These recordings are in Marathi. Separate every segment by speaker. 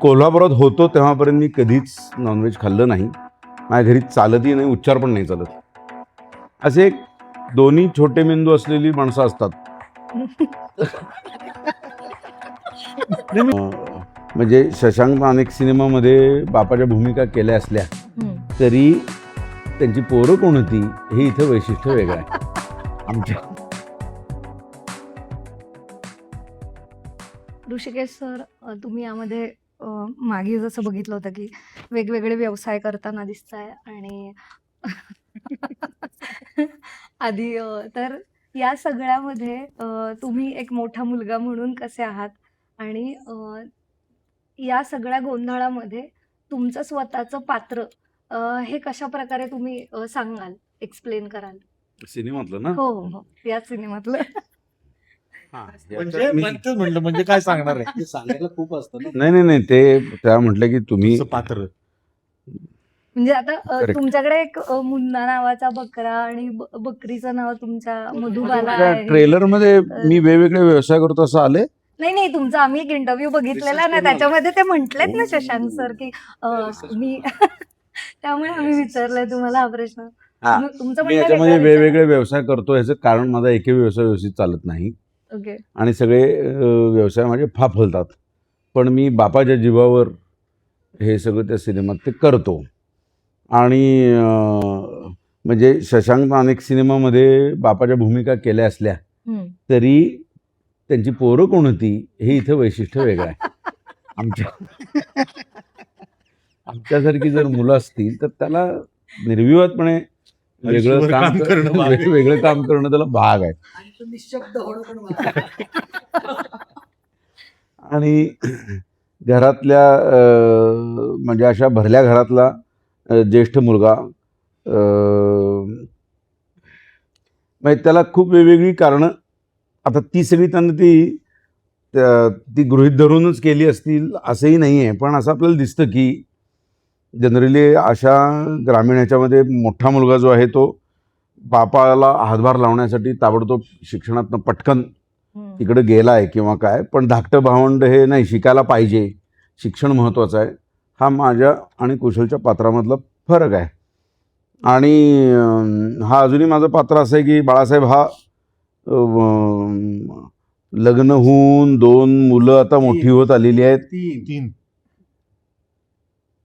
Speaker 1: कोल्हापुरात होतो तेव्हापर्यंत मी कधीच नॉनव्हेज खाल्लं नाही. माझ्या घरी चालतही नाही, उच्चार पण नाही चालत. असे एक दोन्ही छोटे मेंदू असलेली माणसं असतात. म्हणजे शशांक अनेक सिनेमामध्ये बापाच्या भूमिका केल्या असल्या तरी त्यांची पोरं कोण होती हे इथं वैशिष्ट्य वेगळं आहे आमच्या.
Speaker 2: ऋषिकेश सर, तुम्ही यामध्ये मागे जसं बघितलं होतं की वेगवेगळे व्यवसाय करताना दिसताय आणि आधी तर या सगळ्यामध्ये तुम्ही एक मोठा मुलगा म्हणून कसे आहात आणि या सगळ्या गोंधळामध्ये तुमचं स्वतःचं पात्र हे कशा प्रकारे तुम्ही सांगाल, एक्सप्लेन कराल?
Speaker 1: सिनेमातलं ना?
Speaker 2: हो हो हो, या सिनेमातलं.
Speaker 3: म्हणलं म्हणजे काय सांगणार आहे, सांगायला खूप असतं ना.
Speaker 1: नाही नाही नाही, ते त्या म्हटलं की तुम्ही
Speaker 3: पात्र
Speaker 2: म्हणजे आता
Speaker 1: Correct.
Speaker 2: तुमच्याकडे एक मुन्ना नावाचा बकरा आणि बकरीचं नाव तुमच्या मधुबाला आहे.
Speaker 1: ट्रेलर मध्ये मी वेगवेगळे व्यवसाय करतो असं आले.
Speaker 2: नाही नाही, तुमचा आम्ही एक इंटरव्ह्यू बघितलेला ना, त्याच्यामध्ये ते म्हटलेत ना शशांक सर की मी त्यामुळे आम्ही विचारलंय तुम्हाला हा प्रश्न.
Speaker 1: हा.
Speaker 2: तुमचं
Speaker 1: मी याच्यामध्ये
Speaker 2: म्हणणं
Speaker 1: वेगवेगळे व्यवसाय करतो ह्याचं कारण माझा एकही व्यवसाय व्यवस्थित चालत नाही
Speaker 2: ओके.
Speaker 1: आणि सगळे व्यवसाय माझे फाफलतात. पण मी बापाच्या जीवावर हे सगळं त्या सिनेमात ते करतो. आणि म्हणजे शशांक अनेक सिनेमामध्ये बापाच्या भूमिका केल्या असल्या तरी त्यांची पोरं कोण होती हे इथं वैशिष्ट्य वेगळं आहे आमच्या. आमच्यासारखी जर मुलं असतील तर त्याला निर्विवादपणे वेगळं काम वेगळं काम करणं त्याला भाग आहे. आणि घरातल्या म्हणजे अशा भरल्या घरातला ज्येष्ठ मुलगा म्हणजे त्याला खूप वेगवेगळी कारणं, आता ती सगळी त्यांना ती गृहीत धरूनच केली असतील असंही नाही आहे. पण असं आपल्याला दिसतं की जनरली अशा ग्रामीण ह्याच्यामध्ये मोठा मुलगा जो आहे तो बापाला हातभार लावण्यासाठी ताबडतोब शिक्षणातनं पटकन तिकडे गेला आहे किंवा काय, पण धाकटं भावंड हे नाही, शिकायला पाहिजे, शिक्षण महत्त्वाचं आहे. हा माझ्या आणि कुशलच्या पात्रामधला फरक आहे. आणि हा अजूनही माझं पात्र असं आहे की बाळासाहेब हा लग्न होऊन 2 मुलं आता मोठी होत आलेली आहेत.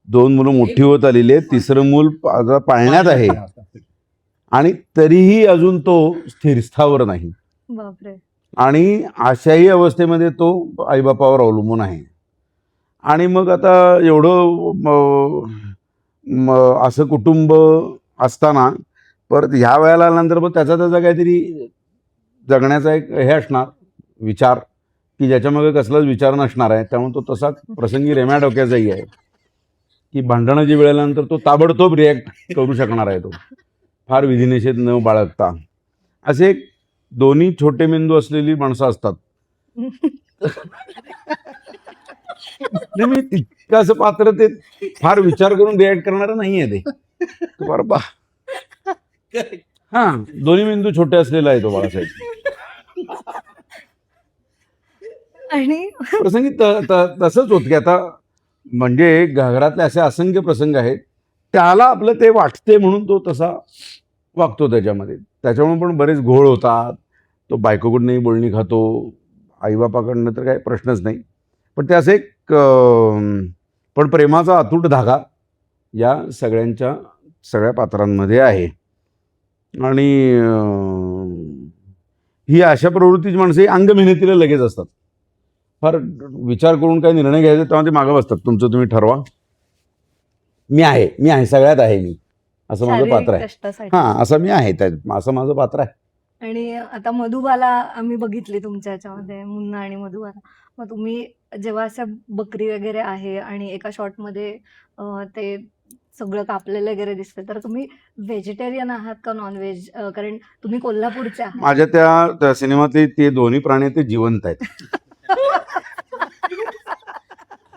Speaker 1: 2 मुलं मोठी होत आलेली आहेत, तिसरं मूल आता पाळण्यात आहे आणि तरीही अजून तो स्थिरस्थावर नाही.
Speaker 2: बापरे.
Speaker 1: आणि अशाही अवस्थेमध्ये तो आईबापावर अवलंबून आहे. आणि मग आता एवढं असं कुटुंब असताना परत ह्या वयाला आल्यानंतर मग त्याचा काहीतरी जगण्याचा एक हे असणार विचार की ज्याच्यामागे कसलाच विचार नसणार आहे. त्यामुळे तो तसा प्रसंगी रेम्या डोक्याचाही आहे की भांडणं जी वेळ आल्यानंतर तो ताबडतोब रिॲक्ट करू शकणार आहे. तो फार विधिनिषेध न बाळगता. असे एक दोन्ही छोटे मेंदू असलेली माणसं असतात. मी तितकं असं पात्र ते फार विचार करून रिॲक्ट करणारं नाही आहे ते. बरोबर. हा, दोन्ही मेंदू छोटे असलेला आहे तो बाळासाहेब.
Speaker 2: आणि
Speaker 1: प्रसंगी तसंच होत की आता म्हणजे घरातले असे असंख्य प्रसंग आहेत, त्याला आपलं ते वाटते म्हणून तो तसा वागतो त्याच्यामध्ये. त्याच्यामुळे पण बरेच घोळ होतात. तो बायकोकडनंही बोलणी खातो, आईबापाकडनं तर काही प्रश्नच नाही. पण ते असं एक पण प्रेमाचा अतूट धागा या सगळ्या पात्रांमध्ये आहे. आणि ही अशा प्रवृत्तीची माणसं ही अंगमेहनतीला लगेच असतात. फार विचार करून काही निर्णय घ्यायचे तेव्हा ते मागं बसतात. तुमचं तुम्ही ठरवा, मी आहे सगळ्यात आहे मी, असं माझं पात्र आहे.
Speaker 2: कष्टासाठी.
Speaker 1: हां, असं मी आहे, असं माझं पात्र आहे.
Speaker 2: आणि आता मधुबाला आम्ही बघितली तुमच्या ह्याच्यामध्ये, मुन्ना आणि मधुबाला. मग तुम्ही जेव्हा असं बकरी वगैरे आहे आणि एका शॉटमध्ये ते सगळं कापलेलं वगैरे दिसतं, तर तुम्ही व्हेजिटेरियन आहात का नॉनव्हेज? कारण तुम्ही कोल्हापूरचे आहात.
Speaker 1: माझ्या त्या सिनेमातले ते दोन्ही प्राणी ते जिवंत आहेत.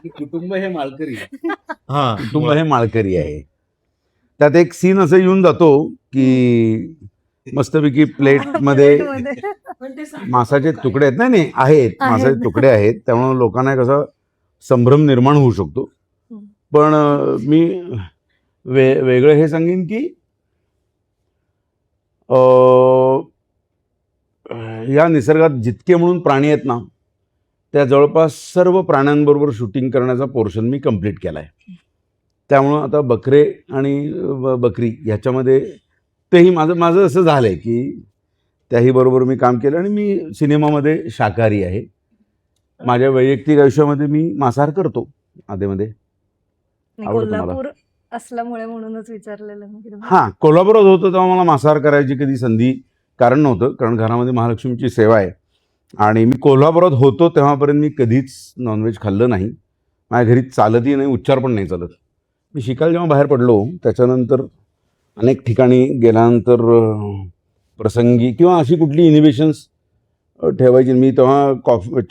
Speaker 3: कुटुंब हे माळकरी.
Speaker 1: कुटुंब हे माळकरी आहे. त्यात एक सीन असं येऊन जातो की मस्तपैकी प्लेटमध्ये मासाचे तुकडे आहेत. नाही आहेत, मासाचे तुकडे आहेत. त्यामुळे लोकांना कसं संभ्रम निर्माण होऊ शकतो.
Speaker 2: हं.
Speaker 1: पण मी वेगळं हे सांगेन की या निसर्गात जितके म्हणून प्राणी आहेत ना, त्या जवळपास सर्व प्राण्यांबरोबर शूटिंग करण्याचा पोर्शन मी कंप्लीट केला आहे. त्यामुळं आता बकरे आणि बकरी ह्याच्यामध्ये तेही माझं असं झालं आहे की त्याही बरोबर मी काम केलं आणि मी सिनेमामध्ये शाकाहारी आहे. माझ्या वैयक्तिक आयुष्यामध्ये मी मांसाहार करतो आधेमध्ये.
Speaker 2: आणि
Speaker 1: आवडतं मला.
Speaker 2: कोल्हापूर असल्यामुळे म्हणूनच विचारलेलं मी की तुम्ही-
Speaker 1: हां, कोल्हापुरात होतो तेव्हा मला मांसाहार करायची कधी संधी कारण नव्हतं, कारण घरामध्ये महालक्ष्मीची सेवा आहे आणि मी कोल्हापुरात होतो तेव्हापर्यंत मी कधीच नॉनव्हेज खाल्लं नाही. माझ्या घरी चालतही नाही, उच्चार पण नाही चालत. मी शिकायला जेव्हा बाहेर पडलो त्याच्यानंतर अनेक ठिकाणी गेल्यानंतर प्रसंगी किंवा अशी कुठली इनिबिशन्स ठेवायची. मी तेव्हा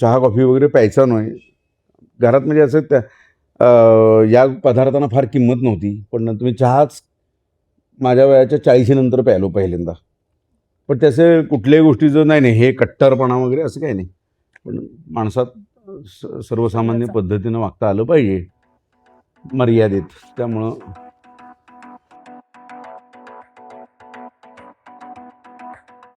Speaker 1: चहा कॉफी वगैरे प्यायचा नाही. घरात म्हणजे असं या पदार्थांना फार किंमत नव्हती. पण नंतर मी चहाच माझ्या वयाच्या 40 नंतर प्यायलो पहिल्यांदा. पण त्याचे कुठल्याही गोष्टीचं नाही हे कट्टरपणा वगैरे असं काही नाही. पण माणसात सर्वसामान्य
Speaker 2: सगळंच.
Speaker 1: पद्धतीनं वागता आलं पाहिजे मर्यादेत. त्यामुळं